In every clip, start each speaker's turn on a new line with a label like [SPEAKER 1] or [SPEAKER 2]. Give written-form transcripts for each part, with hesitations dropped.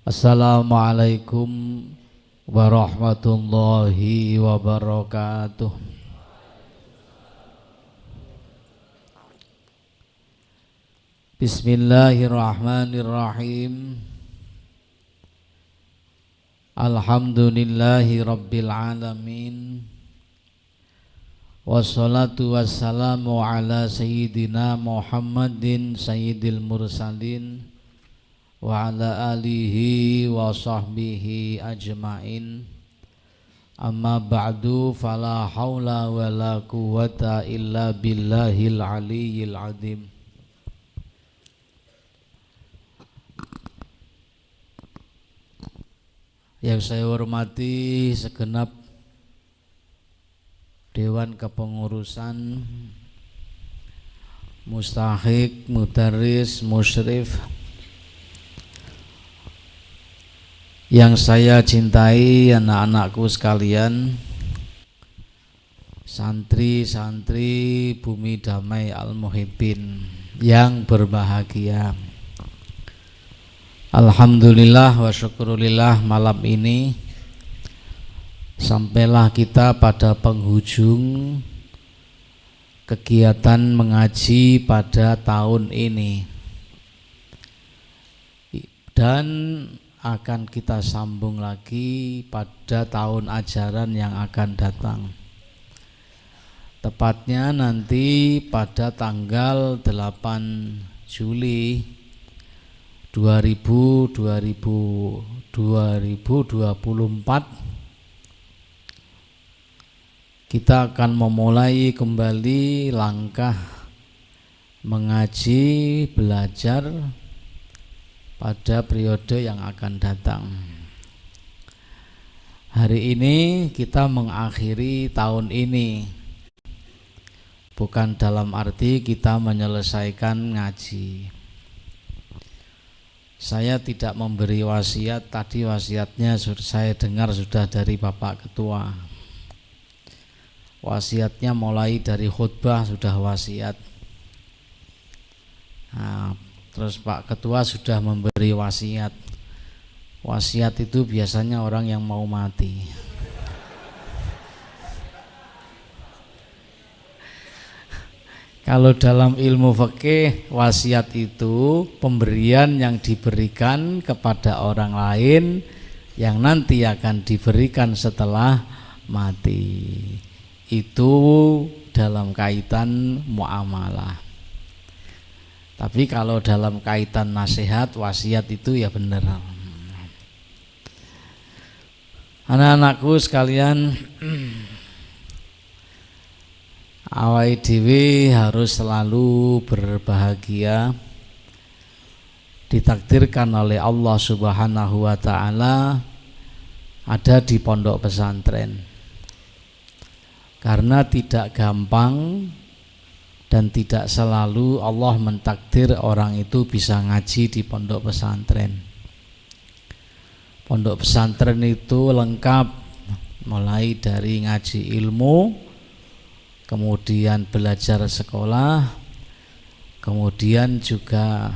[SPEAKER 1] Assalamualaikum warahmatullahi wabarakatuh. Bismillahirrahmanirrahim. Alhamdulillahi rabbil alamin. Wassalatu wassalamu ala sayyidina Muhammadin sayyidil mursalin wa ala alihi wa sahbihi ajmain. Amma ba'du, fala haula wa la quwwata illa billahil aliyyil azim. Yang saya hormati segenap Dewan Kepengurusan, Mustahik, Mudarris, Musyrif, yang saya cintai, anak-anakku sekalian, santri-santri Bumi Damai Al-Muhibbin yang berbahagia. Alhamdulillah wa syukurillah, malam ini sampailah kita pada penghujung kegiatan mengaji pada tahun ini, dan akan kita sambung lagi pada tahun ajaran yang akan datang. Tepatnya nanti pada tanggal 8 Juli 2024 kita akan memulai kembali langkah mengaji belajar pada periode yang akan datang. Hari ini kita mengakhiri tahun ini, bukan dalam arti kita menyelesaikan ngaji. Saya tidak memberi wasiat, tadi wasiatnya saya dengar sudah dari Bapak Ketua. Wasiatnya mulai dari khutbah sudah wasiat. Nah, terus Pak Ketua sudah memberi wasiat. Wasiat itu biasanya orang yang mau mati. Kalau dalam ilmu fikih, wasiat itu pemberian yang diberikan kepada orang lain yang nanti akan diberikan setelah mati. Itu dalam kaitan muamalah. Tapi kalau dalam kaitan nasihat, wasiat itu ya benar. Anak-anakku sekalian, awake dhewe harus selalu berbahagia, ditakdirkan oleh Allah Subhanahu wa taala ada di pondok pesantren. Karena tidak gampang dan tidak selalu Allah mentakdir orang itu bisa ngaji di pondok pesantren. Pondok pesantren itu lengkap, mulai dari ngaji ilmu, kemudian belajar sekolah, kemudian juga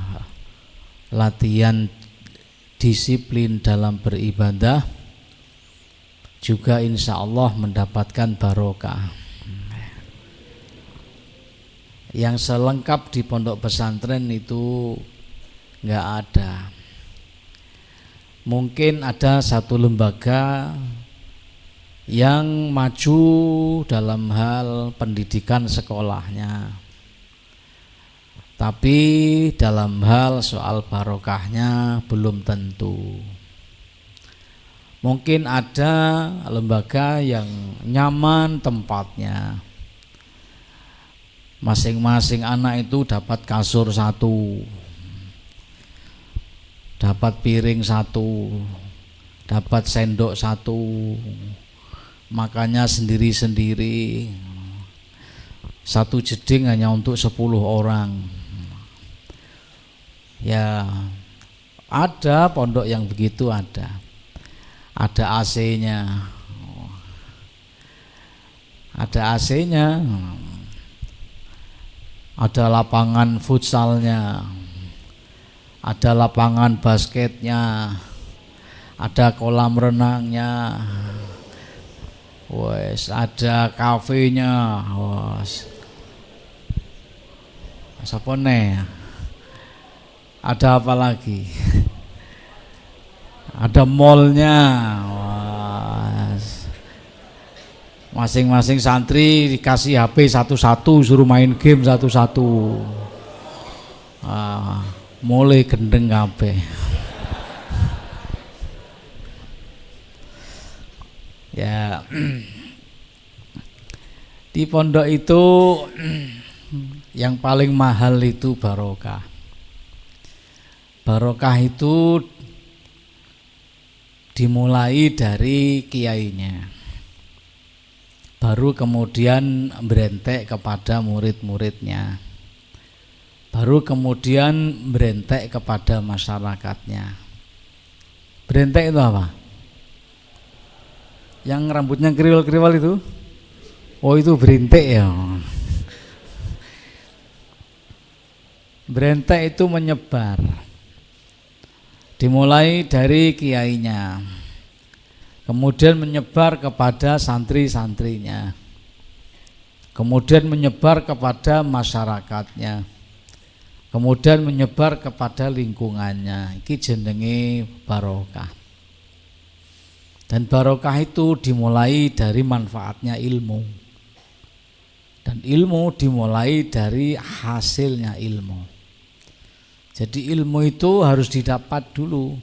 [SPEAKER 1] latihan disiplin dalam beribadah, juga insya Allah mendapatkan barokah. Yang selengkap di pondok pesantren itu nggak ada. Mungkin ada satu lembaga yang maju dalam hal pendidikan sekolahnya, tapi dalam hal soal barokahnya belum tentu. Mungkin ada lembaga yang nyaman tempatnya, masing-masing anak itu dapat kasur satu, dapat piring satu, dapat sendok satu, makannya sendiri-sendiri, satu jeding hanya untuk 10 orang. Ya, ada pondok yang begitu, ada AC-nya, ada lapangan futsalnya, ada lapangan basketnya, ada kolam renangnya, wes ada kafenya, wes apa nih? Ada apa lagi? Ada mallnya, wes masing-masing santri dikasih HP satu-satu, suruh main game satu-satu. Mulai gendeng kabeh. Ya, di pondok itu yang paling mahal itu barokah. Barokah itu dimulai dari kiainya, baru kemudian berentek kepada murid-muridnya, baru kemudian berentek kepada masyarakatnya. Berentek itu apa? Yang rambutnya kriwal-kriwal itu? Oh, itu berentek ya. Berentek itu menyebar. Dimulai dari kiainya, kemudian menyebar kepada santri-santrinya, kemudian menyebar kepada masyarakatnya, kemudian menyebar kepada lingkungannya. Iki jenenge barokah. Dan barokah itu dimulai dari manfaatnya ilmu, dan ilmu dimulai dari hasilnya ilmu. Jadi ilmu itu harus didapat dulu.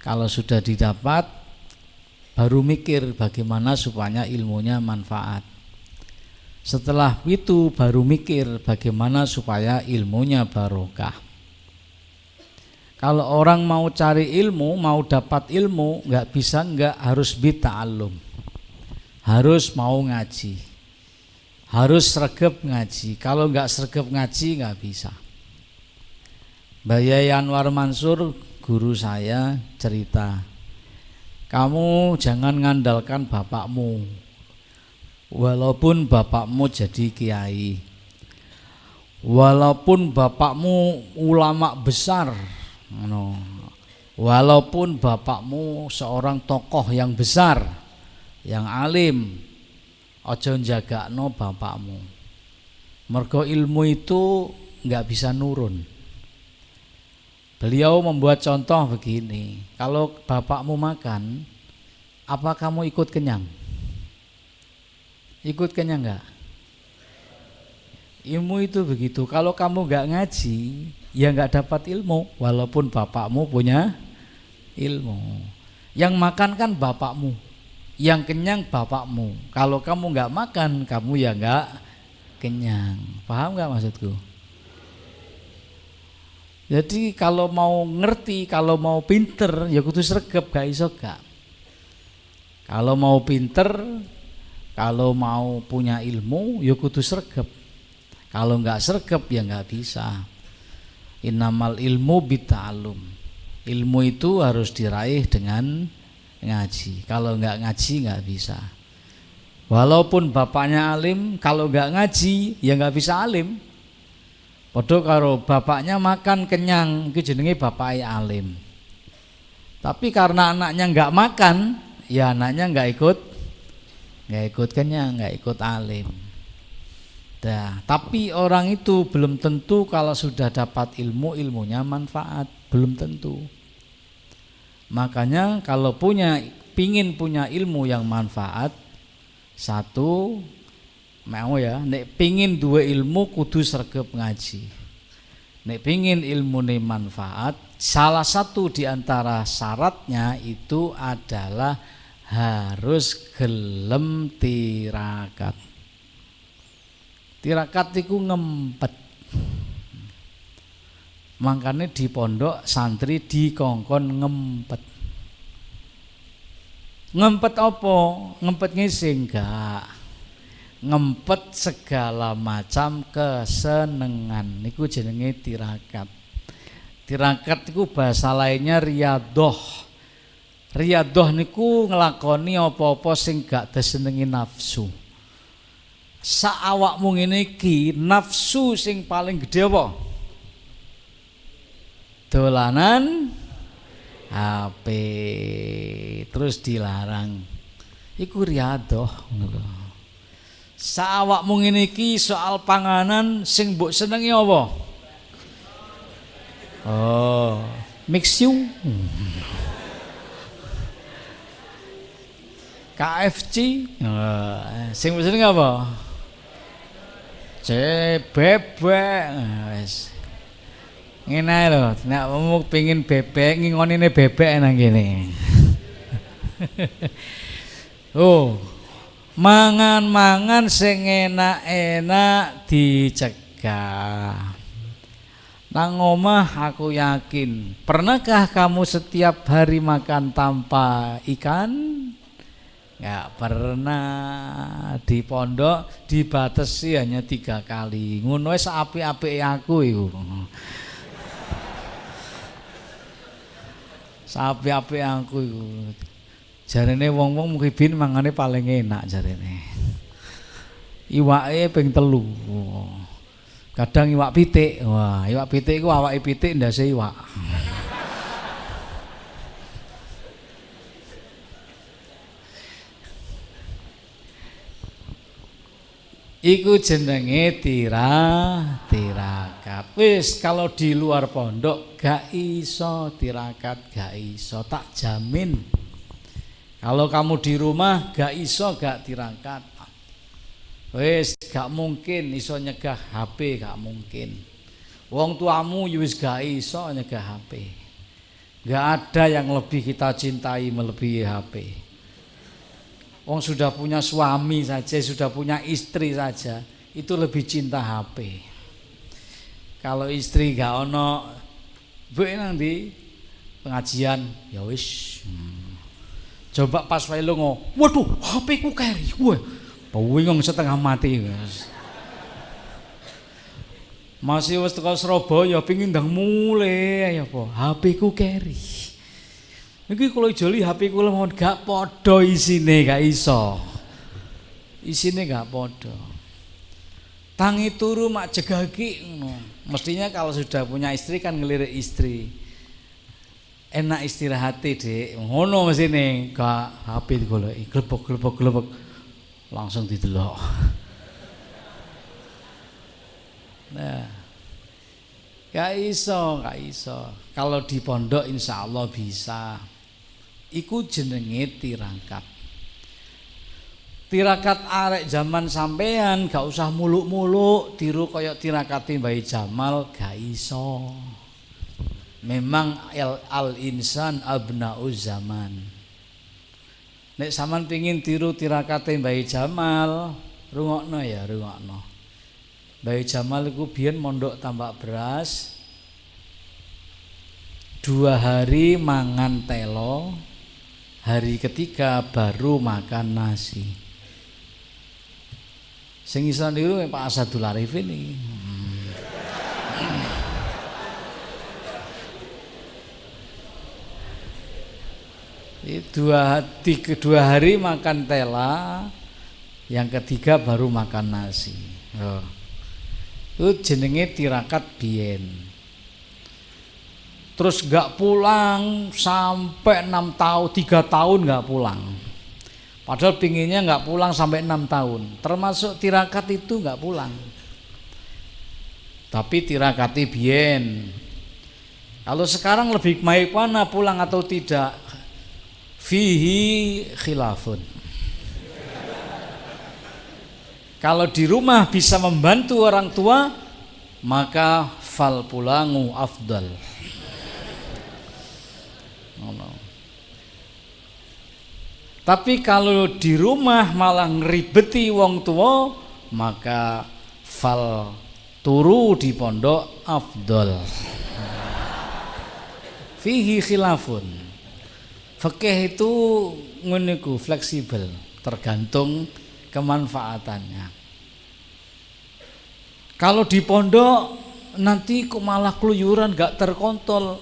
[SPEAKER 1] Kalau sudah didapat, baru mikir bagaimana supaya ilmunya manfaat. Setelah itu baru mikir bagaimana supaya ilmunya barokah. Kalau orang mau cari ilmu, mau dapat ilmu, nggak bisa nggak, harus bita'allum, harus mau ngaji, harus sregep ngaji. Kalau nggak sregep ngaji nggak bisa. Mbak Yai Anwar Mansur, guru saya, cerita, kamu jangan ngandalkan bapakmu, walaupun bapakmu jadi kiai, walaupun bapakmu ulama besar, walaupun bapakmu seorang tokoh yang besar, yang alim, ojo njagakno bapakmu. Mergo ilmu itu nggak bisa nurun. Beliau membuat contoh begini, kalau bapakmu makan, apa kamu ikut kenyang? Ikut kenyang enggak? Ilmu itu begitu, kalau kamu enggak ngaji, ya enggak dapat ilmu, walaupun bapakmu punya ilmu. Yang makan kan bapakmu, yang kenyang bapakmu. Kalau kamu enggak makan, kamu ya enggak kenyang. Paham enggak maksudku? Jadi kalau mau ngerti, kalau mau pinter, ya kudu sregep, gak iso gak. Kalau mau pinter, kalau mau punya ilmu, ya kudu sregep. Kalau enggak sregep ya enggak bisa. Innamal ilmu bita'allum. Ilmu itu harus diraih dengan ngaji. Kalau enggak ngaji enggak bisa. Walaupun bapaknya alim, kalau enggak ngaji ya enggak bisa alim. Padha karo bapaknya makan kenyang, itu jenenge bapaknya alim. Tapi karena anaknya enggak makan, ya anaknya enggak ikut kenyang, enggak ikut alim. Nah, tapi orang itu belum tentu kalau sudah dapat ilmu, ilmunya manfaat, belum tentu. Makanya kalau pingin punya ilmu yang manfaat, satu, mau ya, nek pingin dua ilmu kudu sregep ngaji. Nek pingin ilmu ini manfaat, salah satu di antara syaratnya itu adalah harus gelem tirakat. Tirakat itu ngempet. Makanya di pondok santri dikongkon ngempet. Ngempet apa? Ngempet ngising gak. Ngempet segala macam kesenengan niku jenenge tirakat. Tirakat niku bahasa lainnya riyadhah. Riyadhah niku nglakoni apa-apa sing gak disenengi nafsu. Sak awakmu ngene iki, nafsu sing paling gede apa? Dolanan HP terus dilarang. Iku riadoh ngono. Sawakmu ngene iki soal panganan sing mbok senengi apa? Oh, mix you. KFC. Sing mbok senengi apa? Bebek. Wis. Ngene ae lho, nek kamu pengin bebek ngingonine bebek nang kene. Oh. Mangan-mangan sing enak-enak dicegah. Nang omah aku yakin, pernahkah kamu setiap hari makan tanpa ikan? Enggak pernah. Di pondok dibatasi hanya 3 kali. Ngono wis apik-apike aku iku. Sapi-apike aku iku. Jarene wong-wong mukhibin mangane paling enak jarene. Iwake ping 3. Kadang iwak pitik. Wah, iwak pitik iku awake pitik ndase iwak. Iku jenenge tirakat. Wis kalau di luar pondok gak iso tirakat, gak iso, tak jamin. Kalau kamu di rumah gak iso gak tirakat. Wis gak mungkin iso nyegah HP, gak mungkin. Wong tuamu wis gak iso nyegah HP. Gak ada yang lebih kita cintai melebihi HP. Wong sudah punya suami saja, sudah punya istri saja, itu lebih cinta HP. Kalau istri gak ono, mbok nang ndi pengajian, ya wis. Coba pas wae lunga, waduh, HP ku keri. Wah, bingung setengah mati. Masih wis teko Surabaya pengin ndang mule ya apa? HP ku keri. Iki kalau joli HP kula mohon gak podo isine, gak iso. Isine gak podo. Tangi turu mak jegagi ngono. Mestinya kalau sudah punya istri kan ngelirik istri. Enak istirahat Dik. Ngono mesine gak HP digoleki, glebok. Langsung didelok. Nah. Gak iso. Kalau di pondok insyaallah bisa. Iku jenenge tirakat. Tirakat arek zaman sampean gak usah muluk-muluk tiru kaya tirakate Mbah Jamal, gak iso. Memang al-insan abnauz zaman. Nek sampean pengin tiru tirakate Mbah Jamal, rungokno ya, rungokno. Mbah Jamal iku biyen mondok tambak beras. 2 hari mangan telo, hari ketiga baru makan nasi. Sing iso niru Pak Asadul Arifin iki. Dua hari makan tela, yang ketiga baru makan nasi. Itu jenenge tirakat biyen. Terus gak pulang sampai 6 tahun, 3 tahun gak pulang. Padahal pinginnya gak pulang sampai 6 tahun. Termasuk tirakat itu gak pulang. Tapi tirakati biyen. Kalau sekarang lebih baik mana pulang atau tidak? Fihi khilafun. Kalau di rumah bisa membantu orang tua, maka fal pulangu afdal. Tapi kalau di rumah malah ngeribeti wong tua, maka fal turu di pondok afdal. Fihi khilafun. Fikih itu nguniku fleksibel, tergantung kemanfaatannya. Kalau di pondok nanti kok malah keluyuran, gak terkontrol.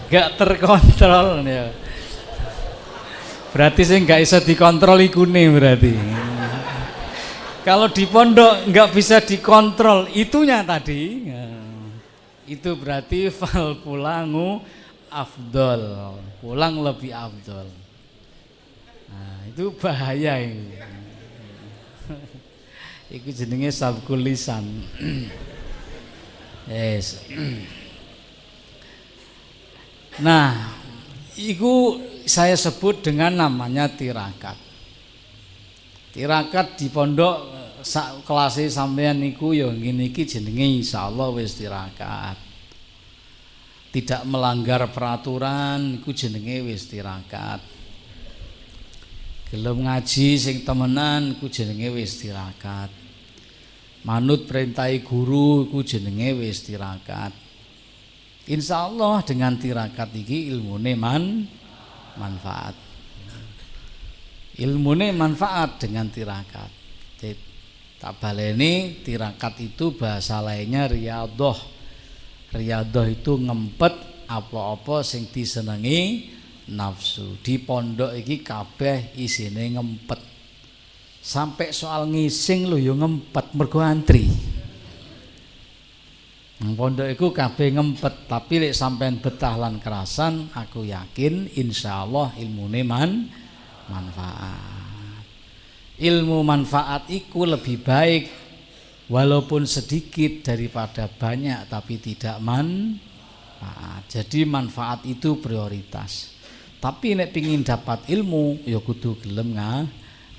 [SPEAKER 1] Gak terkontrol ya. Berarti sih gak bisa dikontrol ikune berarti. Kalau di pondok nggak bisa dikontrol itunya tadi, itu berarti fal pulangu afdol, pulang lebih afdol. Nah, itu bahaya itu. Itu jenenge sabkul lisan. Yes. Nah, itu saya sebut dengan namanya tirakat. Tirakat di pondok kelas sampean niku ya ngene iki jenenge insyaallah wis tirakat. Tidak melanggar peraturan iku jenenge wis tirakat. Gelem ngaji sing temenan iku jenenge wis tirakat. Manut perintahe guru iku jenenge wis tirakat. Insyaallah dengan tirakat iki ilmune manfaat. Ilmune manfaat dengan tirakat. Jadi, tak baleni tirakat itu bahasa lainnya riyadhah. Riyadhah itu ngempet apa-apa sing disenengi nafsu. Di pondok iki kabeh isine ngempet. Sampai soal ngising lho ya ngempet mergo antri. Pondok iku kabeh ngempet, tapi lek sampean betah lan kerasan, aku yakin insyaallah ilmune manfaat. Ilmu manfaat itu lebih baik walaupun sedikit daripada banyak tapi tidak manfaat. Jadi manfaat itu prioritas. Tapi nek pingin dapat ilmu ya kudu gelem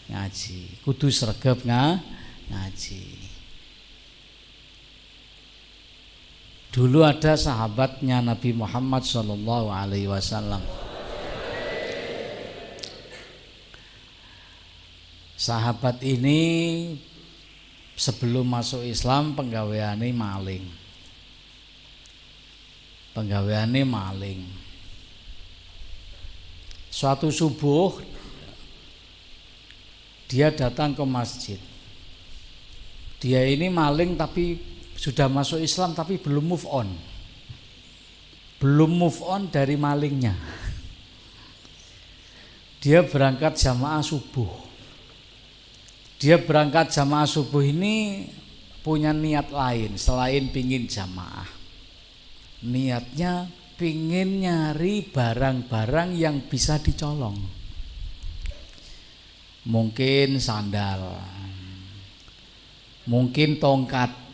[SPEAKER 1] ngaji, kudu sregep ngaji. Dulu ada sahabatnya Nabi Muhammad SAW. Sahabat ini sebelum masuk Islam penggaweane maling. Suatu subuh dia datang ke masjid. Dia ini maling tapi sudah masuk Islam tapi belum move on. Belum move on dari malingnya. Dia berangkat jamaah subuh. Dia berangkat jamaah subuh ini punya niat lain selain pingin jamaah. Niatnya pingin nyari barang-barang yang bisa dicolong. Mungkin sandal, mungkin tongkat.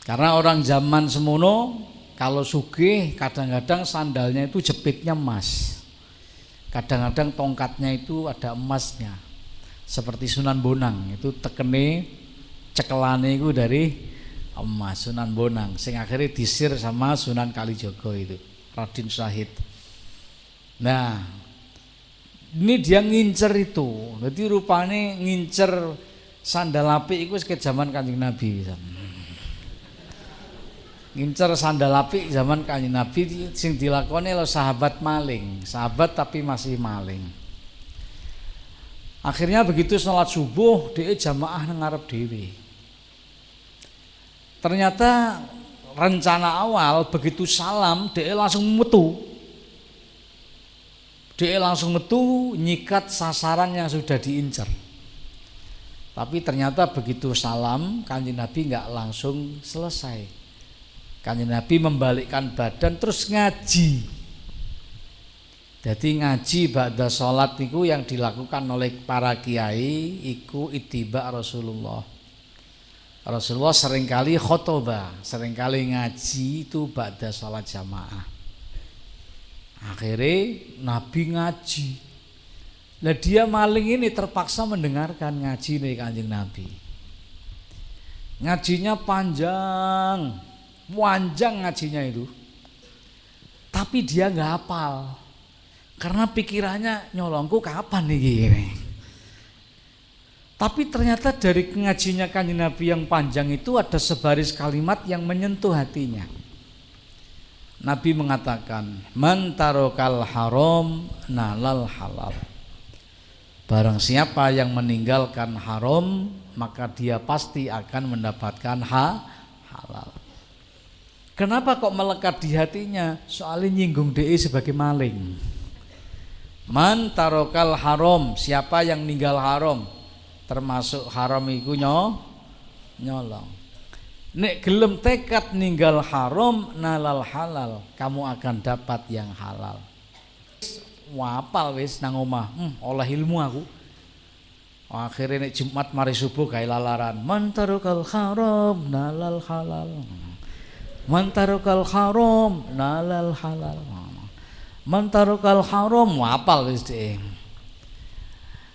[SPEAKER 1] Karena orang zaman semono kalau sugih kadang-kadang sandalnya itu jepitnya emas. Kadang-kadang tongkatnya itu ada emasnya. Seperti Sunan Bonang itu tekene cekelane itu dari emas. Sunan Bonang sing akhirnya disir sama Sunan Kalijogo itu Raden Syahid. Nah, ini dia ngincer itu. Jadi rupanya ngincer sandal apik itu ke zaman Kanjeng Nabi. Ngincer sandal apik zaman Kanjeng Nabi sing dilakoni lho sahabat maling, sahabat tapi masih maling. Akhirnya begitu sholat subuh dia jamaah nang ngarep dhewe. Ternyata rencana awal begitu salam dia langsung metu. Dia langsung metu nyikat sasaran yang sudah diincar. Tapi ternyata begitu salam Kanjeng Nabi enggak langsung selesai. Kanjeng Nabi membalikkan badan terus ngaji. Jadi ngaji ba'da sholat itu yang dilakukan oleh para kiai iku ittiba Rasulullah. Rasulullah seringkali khotbah, seringkali ngaji itu ba'da sholat jamaah. Akhirnya Nabi ngaji. Nah dia maling ini terpaksa mendengarkan ngaji nih Kanjeng Nabi. Ngajinya panjang ngajinya itu, tapi dia nggak hafal karena pikirannya nyolongku kapan nih gini. Tapi ternyata dari ngajinya Kanjeng Nabi yang panjang itu ada sebaris kalimat yang menyentuh hatinya. Nabi mengatakan, man tarokal haram nalal halal. Barang siapa yang meninggalkan haram maka dia pasti akan mendapatkan halal. Kenapa kok melekat di hatinya? Soalnya nyinggung DE sebagai maling. Man tarokal haram, siapa yang ninggal haram? termasuk haram iku nyolong. Nek gelem tekad ninggal haram nalal halal, kamu akan dapat yang halal. Wapal wis nang omah, oleh ilmu aku. Akhirnya nek Jumat mari subuh gawe lalaran, mantarukal haram nalal halal. Mantarukal haram nalal halal. Mantarukal haram wapal wis dhek.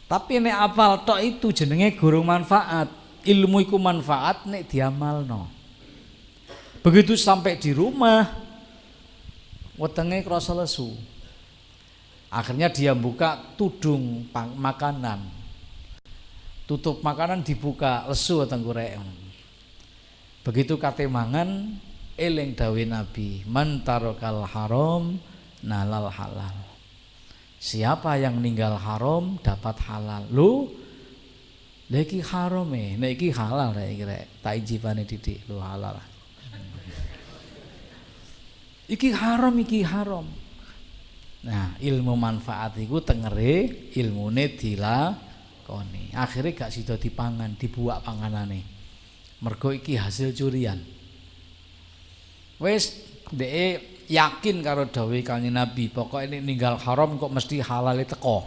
[SPEAKER 1] Tapi nek apal tok itu jenenge gurung manfaat. Ilmu iku manfaat nek diamalno. Begitu sampai di rumah wetenge krasa lesu. Akhirnya dia buka tudung makanan. Tutup makanan dibuka, lesu tenggorek. Begitu kate mangan eling dawuh Nabi, man tarakal haram nalal halal. Siapa yang ninggal haram dapat halal. Lu lagi haram nek iki halal rek iki rek. Tak ijibane didik lu halal. Iki haram. Nah, ilmu manfaat iku tengere ilmune dilakoni. Akhire gak sida dipangan, dibuak panganane. Mergo iki hasil curian. Wis dhek yakin karo dawuh Kanjeng Nabi, pokoke nek ninggal haram kok mesti halale teko.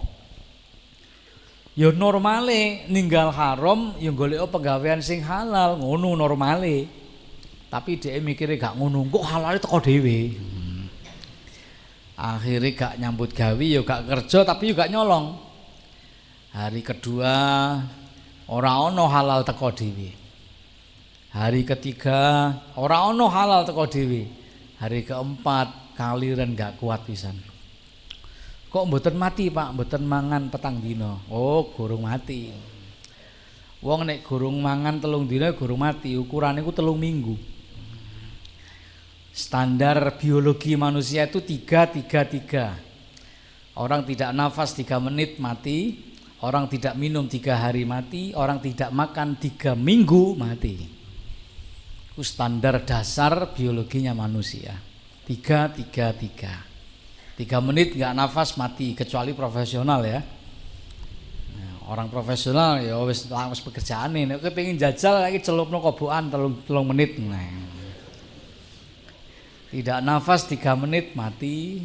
[SPEAKER 1] Ya normale ninggal haram ya golek penggawean sing halal, ngono normale. Tapi dhek mikire gak ngono, kok halale teko dhewe. Akhirnya gak nyambut gawe ya gak kerja tapi juga nyolong. Hari kedua ora ono halal teko dhewe. Hari ketiga ora ono halal teko dhewe. Hari keempat kaliren gak kuat pisan. Kok mboten mati Pak, mboten mangan petang dina. Oh, gurung mati. Wong nek gurung mangan 3 dina gurung mati, ukurane ku 3 minggu. Standar biologi manusia itu 3-3-3. Orang tidak nafas 3 menit mati, orang tidak minum 3 hari mati, orang tidak makan 3 minggu mati. Itu standar dasar biologinya manusia. 3-3-3. 3 menit nggak nafas mati, kecuali profesional ya. Nah, orang profesional ya wis pekerjaane, nek kepengin jajal lagi celupno kobokan 3 menit. Nah. Tidak nafas 3 menit mati,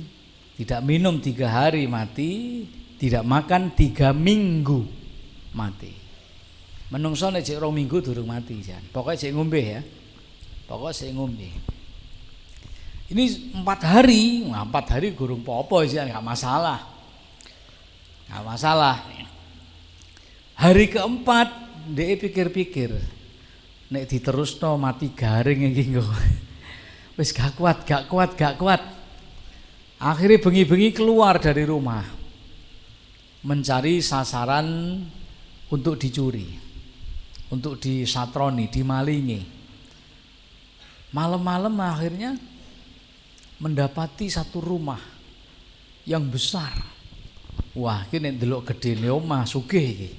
[SPEAKER 1] tidak minum 3 hari mati, tidak makan 3 minggu mati. Menungso nek jek 2 minggu durung mati jan. Pokoke jek ngombe ya. Pokoke sik ngombe. Ini 4 hari, nah 4 hari gurung apa-apa jan, enggak masalah. Enggak masalah. Hari keempat dhek pikir-pikir nek diterusno mati garing iki engko. Wis gak kuat. Akhirnya bengi-bengi keluar dari rumah mencari sasaran untuk dicuri, untuk disatroni, dimalingi. Malam-malam akhirnya mendapati satu rumah yang besar. Wah, ini ndelok gedene omah sugih iki.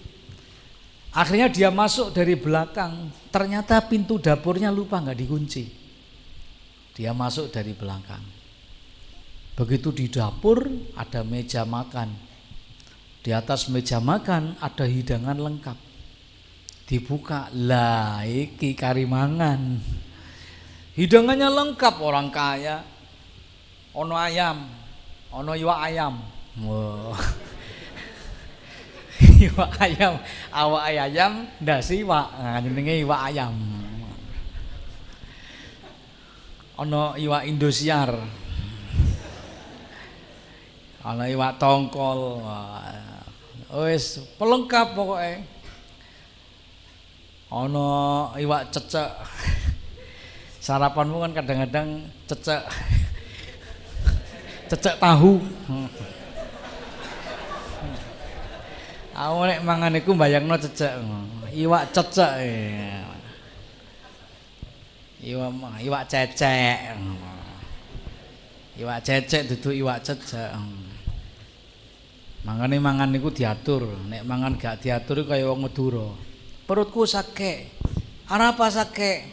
[SPEAKER 1] Akhirnya dia masuk dari belakang, ternyata pintu dapurnya lupa nggak dikunci. Dia masuk dari belakang. Begitu di dapur ada meja makan. Di atas meja makan ada hidangan lengkap. Dibuka, lah iki karimangan. Hidangannya lengkap, orang kaya. Ono ayam, ono iwak ayam. Wow. Iwak ayam, awak ayam, ndasi iwak. Nah, jenenge iwak ayam. Ono iwak Indosiar, ono iwak tongkol, wis pelengkap pokoknya. Ono iwak cecek, sarapanmu kan kadang-kadang cecek tahu. Aku nek mangan iku mbayangno cecek, iwak cecek. Iwak cecek. Iwak cecek dudu iwak cecek. Mangane mangan niku diatur, nek mangan gak diatur kaya wong Madura. Perutku sakek. Arep apa sakek?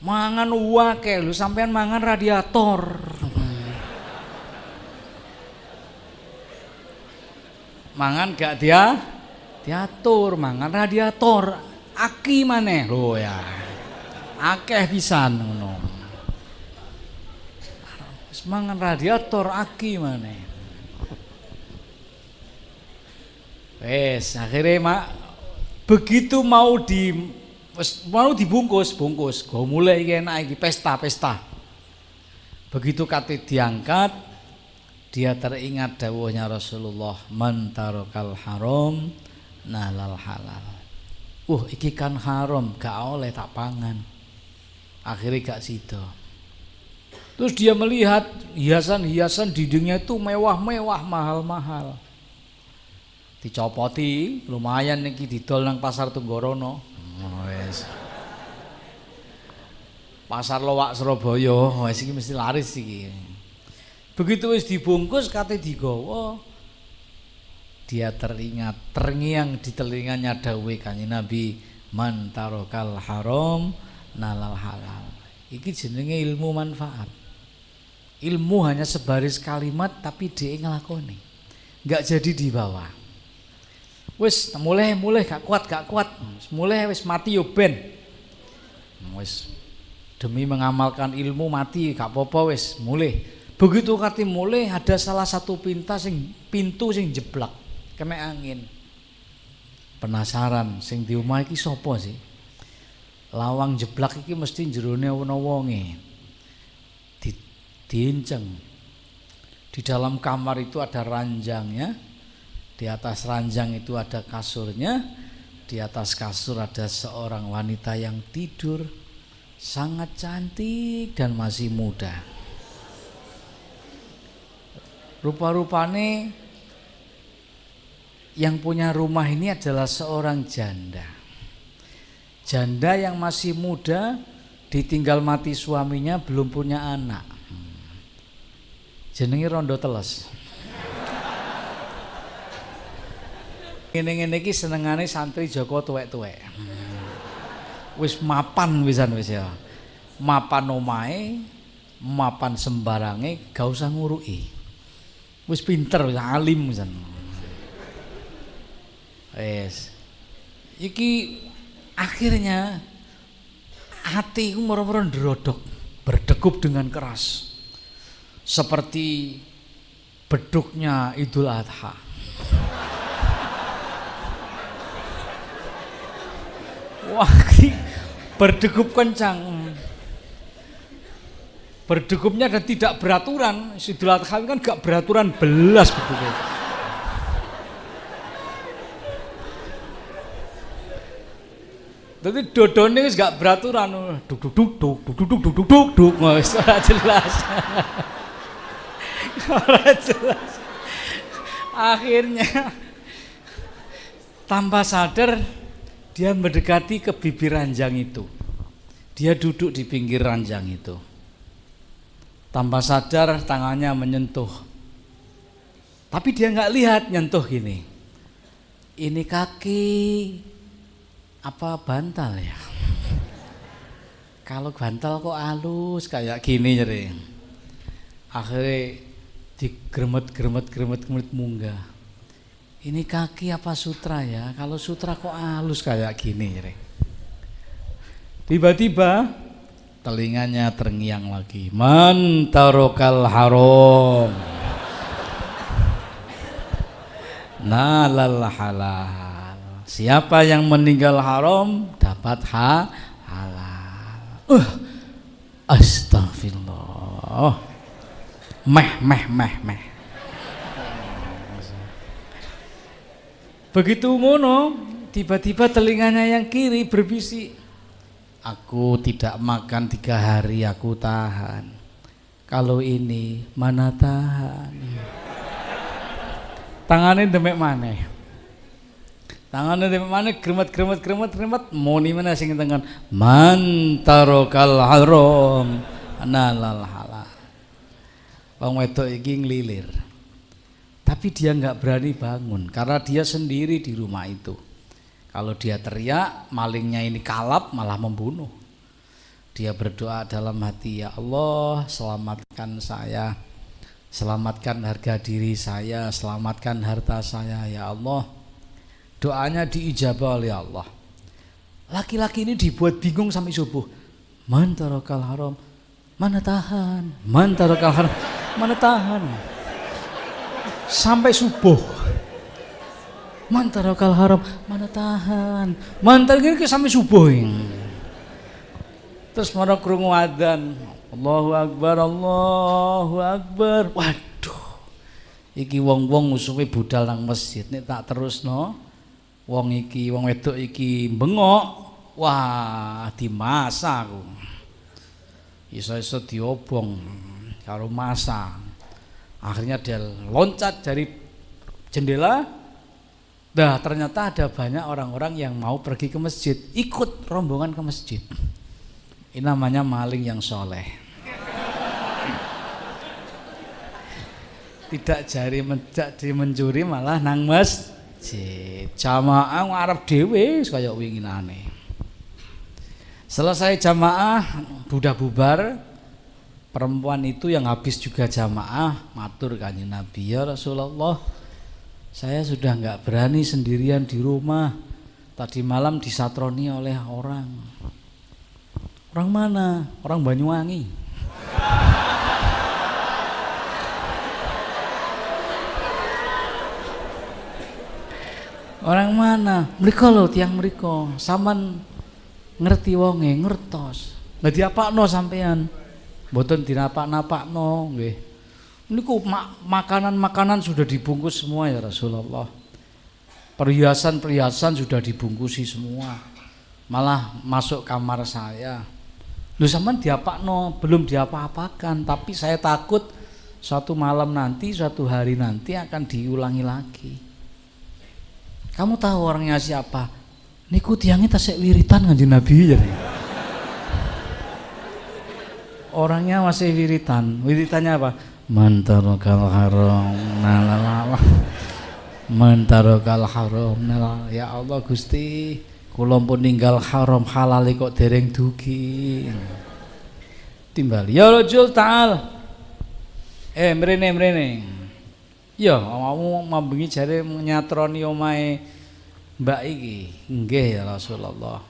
[SPEAKER 1] Mangan wake lho, sampean mangan radiator. Mangan gak diatur mangan radiator aki maneh lho ya. Akeh pisan ngono. Wis mangan radiator aki maneh. Wes akhirnya begitu mau dibungkus, go mulai iki enak iki pesta. Begitu kate diangkat, dia teringat dawuhnya Rasulullah, man tarakal haram nalal halal. Iki kan haram, gak oleh tak pangan. Akhirnya gak sido. Terus dia melihat hiasan-hiasan dindingnya itu mewah-mewah, mahal-mahal. Dicopoti, lumayan niki didol nang pasar Tunggorono. Wes. Pasar Lowak Surabaya, wes iki mesti laris iki. Begitu wis dibungkus kate digawa, dia terngiang di telinganya dawuh Kanjeng Nabi, man tarakal haram nalal halal. Iki jenenge ilmu manfaat. Ilmu hanya sebaris kalimat tapi dia ngelakoni. Enggak jadi dibawa. Wis mulai gak kuat. Mulai wis mati yo ben. Wis demi mengamalkan ilmu mati gak apa-apa wis mulai. Begitu kate mulai ada salah satu pintu sing jeblak kena angin. Penasaran sing di omah iki sapa sih? Lawang jeblak iki mesti jerone ana wonge. Dienceng. Di dalam kamar itu ada ranjangnya. Di atas ranjang itu ada kasurnya. Di atas kasur ada seorang wanita yang tidur sangat cantik dan masih muda. Rupa-rupane yang punya rumah ini adalah seorang janda. Janda yang masih muda, ditinggal mati suaminya, belum punya anak. Jenenge rondo teles. Ngene-ngene iki senengane santri Joko tuwek-tuwek. Wis mapan wisan wis ya. Mapan omahe, mapan sembarange, gak usah nguruki. Wis pinter, wis alim wisan. Wis. Iki akhirnya hatiku moro-moro ndrodok, berdegup dengan keras. Seperti beduknya Idul Adha. Wah, berdegup kencang. Berdegupnya dan tidak beraturan. Idul Adha kan gak beraturan belas bedugnya. Jadi dodone wis gak beraturan. Duk wis ora jelas. Ora jelas. Akhirnya tanpa sadar dia mendekati ke bibir ranjang itu. Dia duduk di pinggir ranjang itu. Tanpa sadar tangannya menyentuh. Tapi dia nggak lihat nyentuh gini. Ini kaki apa bantal ya? Kalau bantal kok halus kayak gini jadi. Akhirnya digremet munggah. Ini kaki apa sutra ya? Kalau sutra kok halus kayak gini jadi. Tiba-tiba telinganya terngiang lagi. Man tarakal haram nalal halal. Siapa yang meninggal haram dapat halal. Astagfirullah. Meh. Begitu ngono, tiba-tiba telinganya yang kiri berbisik. Aku tidak makan 3 hari, aku tahan. Kalau ini mana tahan. Tangannya demek maneh. Gremet. Moni mana sing tengen. Man tarakal haram nalal halal. Wong wedok iki nglilir. Tapi dia nggak berani bangun karena dia sendiri di rumah itu. Kalau dia teriak, malingnya ini kalap malah membunuh. Dia berdoa dalam hati, ya Allah, selamatkan saya, selamatkan harga diri saya, selamatkan harta saya, ya Allah. Doanya diijabah oleh Allah. Laki-laki ini dibuat bingung sampai subuh. Man tarakal haram, mana tahan. Man tarakal haram, mana tahan. Sampai subuh. Man tarakal haram, mana tahan. Man tarakal sampai subuh. Terus marah krungu adzan. Allahu Akbar, Allahu Akbar. Waduh. Iki wong-wong musuhe budal nang masjid. Nek tak terusno, wong iki, wong wedok iki bengok. Wah, dimasa aku. Iso-iso diobong karo masa. Akhirnya dia loncat dari jendela. Dah ternyata ada banyak orang-orang yang mau pergi ke masjid, ikut rombongan ke masjid. Ini namanya maling yang soleh. Tidak jari mencuri malah nang masjid. Jamaah ngarep dhewe kaya winginane. Selesai jamaah budah bubar, perempuan itu yang habis juga jamaah matur kanjeng Nabi, ya Rasulullah, saya sudah enggak berani sendirian di rumah. Tadi malam disatroni oleh orang. Orang mana? Orang Banyuwangi. Orang mana? Mriko lho, tiang mriko. Saman ngerti wonge, ngertos. Lah diapakno sampean? Mboten dinapak-napakno nggih. Niku makanan-makanan sudah dibungkus semua ya Rasulullah. Perhiasan-perhiasan sudah dibungkusi semua. Malah masuk kamar saya. Lho sampean diapakno, belum diapa-apakan, tapi saya takut suatu malam nanti, suatu hari nanti akan diulangi lagi. Kamu tahu orangnya siapa? Niku tiangnya tasik wiritan kanjeng Nabi ya. Orangnya masih wiritan. Wiritannya apa? Man tarakal haram nalala. Man tarakal haram nalala. Ya Allah Gusti, kula pun ninggal haram halal kok dereng dugi. Timbal ya rajul ta'al. Mrene. Ya, awakmu mambengi jare nyatroni omahe Mbak iki. Nggih ya Rasulullah.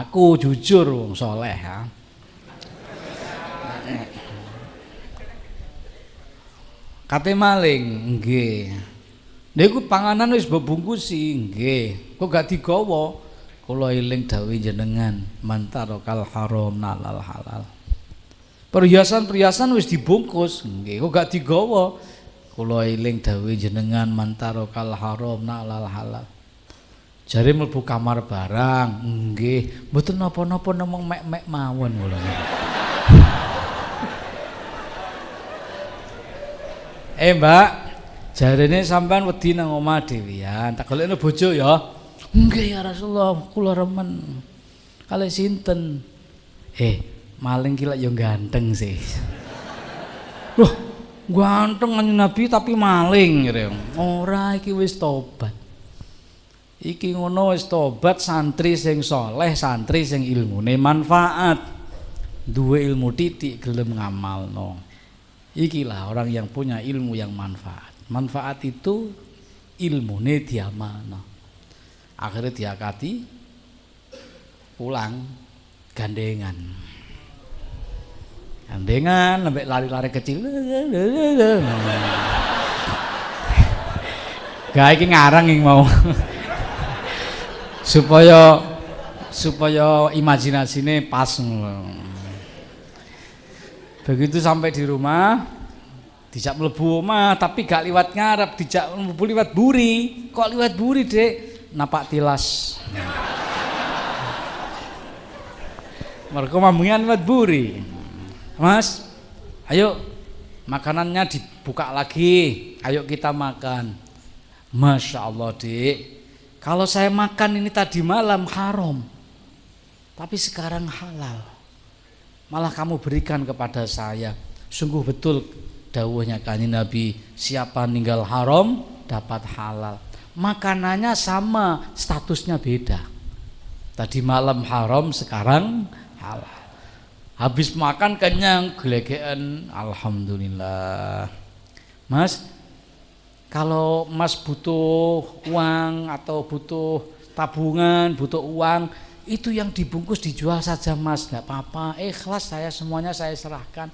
[SPEAKER 1] Aku jujur wong saleh ya. Kate maling, nggih. Niku panganan wis bungkusi, nggih. Kok gak digawa? Kula eling dawuh jenengan, man tarakal haram nalal halal. Perhiasan-perhiasan wis dibungkus, nggih. Kok gak digawa? Kula eling dawuh jenengan, man tarakal haram nalal halal. Jare mlebu kamar barang, nggih, mboten napa-napa nemong mek-mek mawon kula. Mbak, jarene sampean wedi nang omah dhewean, tak golekno bojo ya. Nggih ya Rasulullah, kula remen. Kalih sinten? Maling ki lek ya ganteng sih. Loh, ganteng kanjeng Nabi tapi maling ngene. Ora, iki wis tobat. Iki ngono wis tobat, santri sing soleh, santri sing ilmune manfaat, duwe ilmu titik gelem ngamalno. Ikilah orang yang punya ilmu yang manfaat. Manfaat itu ilmune diamalno. Akhirnya diakati pulang gandengan sampai lari-lari kecil. Gak iki ngarang yang mau. supaya imajinasine pas. Begitu sampai di rumah dijak mlebu omah tapi gak liwat ngarep, dijak mlebu liwat buri. Kok liwat buri, Dek? Napak tilas. Mereka mambungan liwat buri. Mas, ayo makanannya dibuka lagi, ayo kita makan. Masya Allah, Dek, kalau saya makan ini tadi malam haram, tapi sekarang halal, malah kamu berikan kepada saya. Sungguh betul dawuhnya kanjeng Nabi, siapa ninggal haram dapat halal. Makanannya sama, statusnya beda. Tadi malam haram, sekarang halal. Habis makan kenyang, gelegean, alhamdulillah. Mas, Kalau Mas butuh uang atau butuh tabungan, butuh uang, itu yang dibungkus dijual saja Mas, nggak apa-apa, ikhlas saya, semuanya saya serahkan.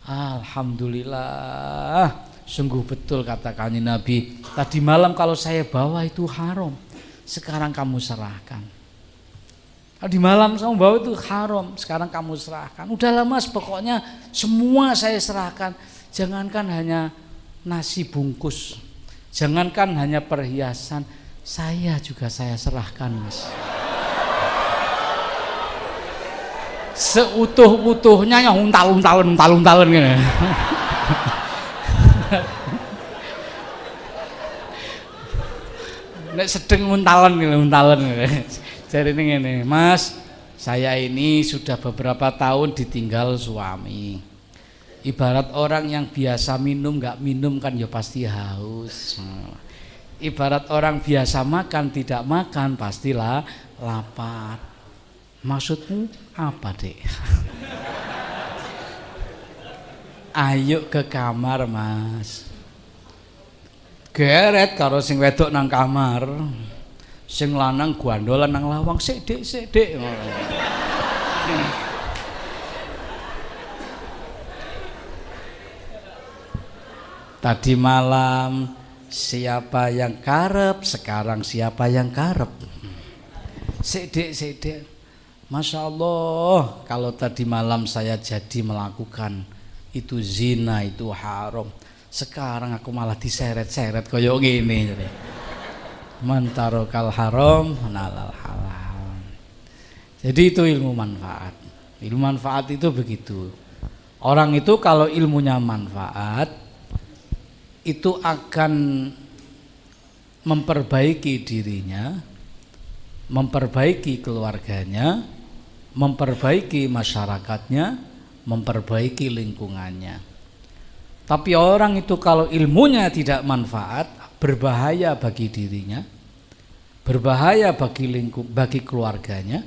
[SPEAKER 1] Alhamdulillah, sungguh betul kata Kanjeng Nabi, tadi malam kalau saya bawa itu haram, sekarang kamu serahkan. Di malam kamu bawa itu haram, sekarang kamu serahkan. Udahlah Mas, pokoknya semua saya serahkan. Jangankan hanya nasi bungkus, jangankan hanya perhiasan, saya juga saya serahkan Mas. Seutuh-utuhnya yang untal-untalan gitu. Nek sedeng untalan gitu. Jadi ini, Mas, saya ini sudah beberapa tahun ditinggal suami. Ibarat orang yang biasa minum nggak minum kan ya pasti haus. Ibarat orang biasa makan tidak makan pastilah lapar. Maksudmu apa, Dek? Ayo ke kamar, Mas. Geret karo sing wedok nang kamar. Sing lanang gwandolan nang lawang, sik Dek. Tadi malam siapa yang karep, sekarang siapa yang karep. Sik Dek. Masya Allah, kalau tadi malam saya jadi melakukan itu zina, itu haram. Sekarang aku malah diseret-seret koyo gini. Man tarokal haram nalal halal. Jadi itu ilmu manfaat. Ilmu manfaat itu begitu. Orang itu kalau ilmunya manfaat, itu akan memperbaiki dirinya, memperbaiki keluarganya, memperbaiki masyarakatnya, memperbaiki lingkungannya. Tapi orang itu kalau ilmunya tidak manfaat, berbahaya bagi dirinya, berbahaya bagi keluarganya,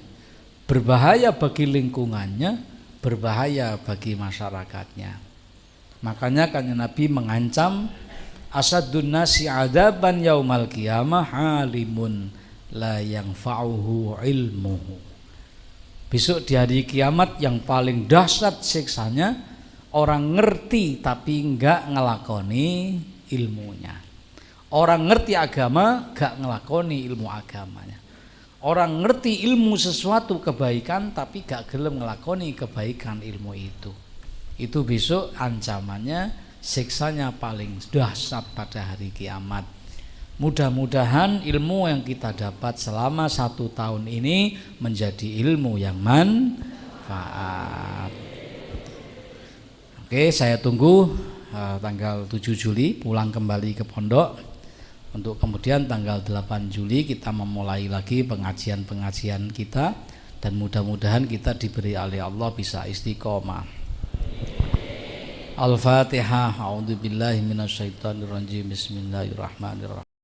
[SPEAKER 1] berbahaya bagi lingkungannya, berbahaya bagi masyarakatnya. Makanya kan Nabi mengancam asadun nasi adaban yaumal qiyamah halimun la yanfa'uhu ilmuhu. Besok di hari kiamat yang paling dahsyat siksanya orang ngerti tapi enggak ngelakoni ilmunya. Orang ngerti agama enggak ngelakoni ilmu agamanya. Orang ngerti ilmu sesuatu kebaikan tapi enggak gelem ngelakoni kebaikan ilmu itu. Itu besok ancamannya, siksanya paling dahsyat pada hari kiamat. Mudah-mudahan ilmu yang kita dapat selama 1 tahun ini menjadi ilmu yang manfaat. Oke, saya tunggu tanggal 7 Juli pulang kembali ke pondok. Untuk kemudian tanggal 8 Juli kita memulai lagi pengajian-pengajian kita. Dan mudah-mudahan kita diberi oleh Allah bisa istiqomah. Al-Fatihah. A'udzubillahi minasyaitonirrajim. Bismillahirrahmanirrahim.